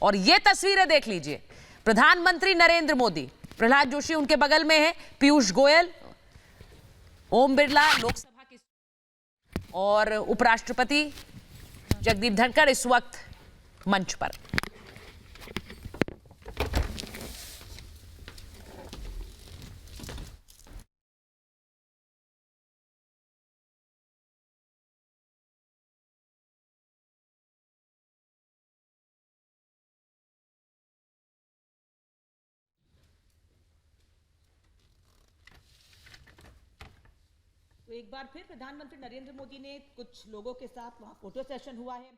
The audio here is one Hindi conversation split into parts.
और ये तस्वीरें देख लीजिए, प्रधानमंत्री नरेंद्र मोदी, प्रहलाद जोशी उनके बगल में है, पीयूष गोयल, ओम बिरला लोकसभा की, और उपराष्ट्रपति जगदीप धनखड़ इस वक्त मंच पर। तो एक बार फिर प्रधानमंत्री नरेंद्र मोदी ने कुछ लोगों के साथ वहां फोटो सेशन हुआ है।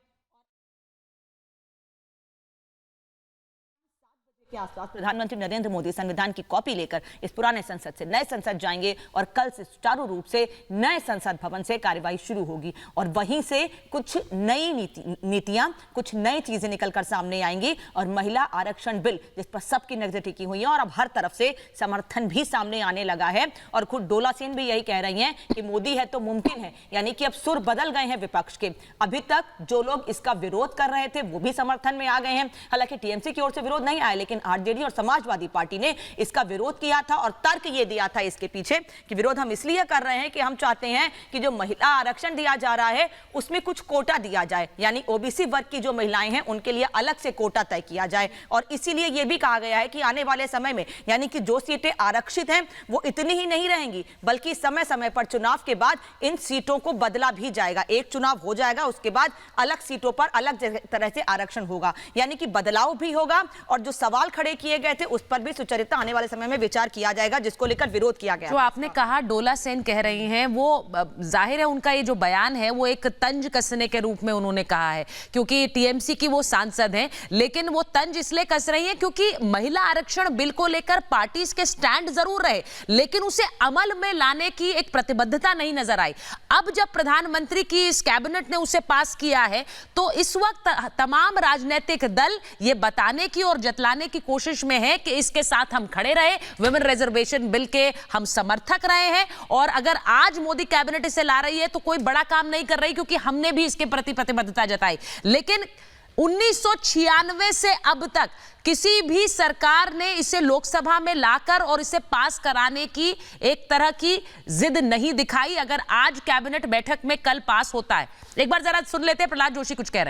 के आसपास प्रधानमंत्री नरेंद्र मोदी संविधान की कॉपी लेकर इस पुराने संसद से नए संसद जाएंगे और कल से सुचारू रूप से नए संसद भवन से कार्यवाही शुरू होगी और वहीं से कुछ नई नीतियां, कुछ नई चीजें निकलकर सामने आएंगी और महिला आरक्षण बिल जिस पर सबकी नजर टिकी हुई है और अब हर तरफ से समर्थन भी सामने आने लगा है और खुद डोला सेन भी यही कह रही हैं कि मोदी है तो मुमकिन है, यानी कि अब सुर बदल गए हैं विपक्ष के। अभी तक जो लोग इसका विरोध कर रहे थे वो भी समर्थन में आ गए हैं। हालांकि टीएमसी की ओर से विरोध नहीं आया, लेकिन आरजेडी और समाजवादी पार्टी ने इसका विरोध किया था और तर्क ये दिया था इसके पीछे कि विरोध हम इसलिए कर रहे हैं कि हम चाहते हैं कि जो महिला आरक्षण दिया जा रहा है उसमें कुछ कोटा दिया जाए, यानी ओबीसी वर्ग की जो महिलाएं हैं उनके लिए अलग से कोटा तय किया जाए। और इसीलिए यह भी कहा गया है कि आने वाले समय में यानी कि जो सीटें आरक्षित हैं वो इतनी ही नहीं रहेंगी, बल्कि समय समय पर चुनाव के बाद इन सीटों को बदला भी जाएगा। एक चुनाव हो जाएगा, उसके बाद अलग सीटों पर अलग तरह से आरक्षण होगा, यानी कि बदलाव भी होगा और जो सवाल खड़े किए गए थे उस पर भी सुचरिता आने वाले समय में विचार किया जाएगा, जिसको लेकर विरोध किया गया। जो आपने कहा डोला सेन कह रही हैं, वो जाहिर है उनका ये जो बयान है वो एक तंज कसने के रूप में उन्होंने कहा है, क्योंकि टीएमसी की वो सांसद हैं, लेकिन वो तंज इसलिए कस रही है क्योंकि महिला आरक्षण बिल को लेकर पार्टी के स्टैंड जरूर रहे, लेकिन उसे अमल में लाने की एक प्रतिबद्धता नहीं नजर आई। अब जब प्रधानमंत्री की इस कैबिनेट ने उसे पास किया है तो इस वक्त तमाम राजनीतिक दल ये बताने की और जतलाने की कोशिश में है कि इसके साथ हम खड़े रहे, विमेन रिजर्वेशन बिल के हम समर्थक रहे हैं और अगर आज मोदी कैबिनेट इसे ला रही है तो कोई बड़ा काम नहीं कर रही, क्योंकि हमने भी इसके प्रति प्रतिबद्धता जताई। लेकिन 1996 से अब तक किसी भी सरकार ने इसे लोकसभा में लाकर और इसे पास कराने की एक तरह की जिद नहीं दिखाई। अगर आज कैबिनेट बैठक में कल पास होता है, एक बार जरा सुन लेते हैं प्रहलाद जोशी कुछ कह रहे हैं।